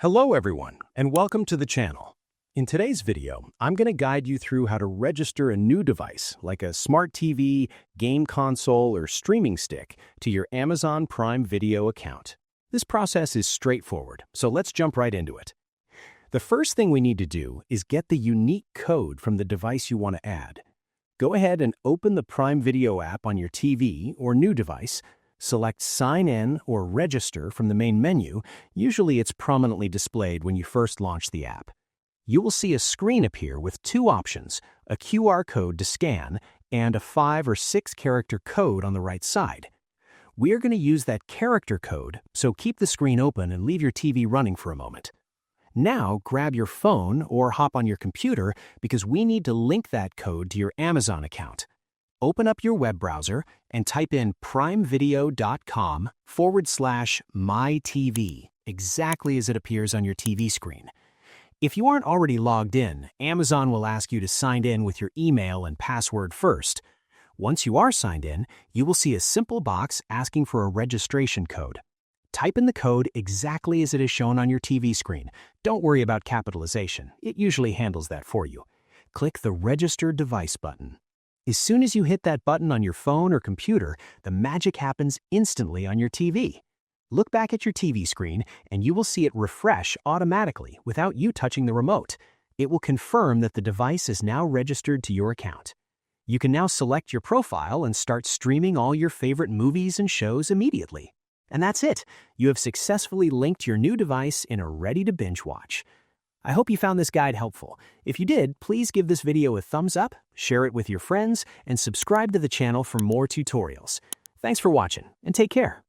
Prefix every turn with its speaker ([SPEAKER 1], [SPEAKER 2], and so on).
[SPEAKER 1] Hello everyone, and welcome to the channel. In today's video, I'm going to guide you through how to register a new device, like a smart TV, game console, or streaming stick, to your Amazon Prime Video account. This process is straightforward, so let's jump right into it. The first thing we need to do is get the unique code from the device you want to add. Go ahead and open the Prime Video app on your TV or new device. Select Sign In or Register from the main menu. Usually it's prominently displayed when you first launch the app. You will see a screen appear with two options, a QR code to scan and a 5 or 6 character code on the right side. We are going to use that character code, so keep the screen open and leave your TV running for a moment. Now grab your phone or hop on your computer because we need to link that code to your Amazon account. Open up your web browser and type in primevideo.com/mytv, exactly as it appears on your TV screen. If you aren't already logged in, Amazon will ask you to sign in with your email and password first. Once you are signed in, you will see a simple box asking for a registration code. Type in the code exactly as it is shown on your TV screen. Don't worry about capitalization. It usually handles that for you. Click the Register Device button. As soon as you hit that button on your phone or computer, the magic happens instantly on your TV. Look back at your TV screen and you will see it refresh automatically without you touching the remote. It will confirm that the device is now registered to your account. You can now select your profile and start streaming all your favorite movies and shows immediately. And that's it. You have successfully linked your new device and are ready to binge watch. I hope you found this guide helpful. If you did, please give this video a thumbs up, share it with your friends, and subscribe to the channel for more tutorials. Thanks for watching, and take care.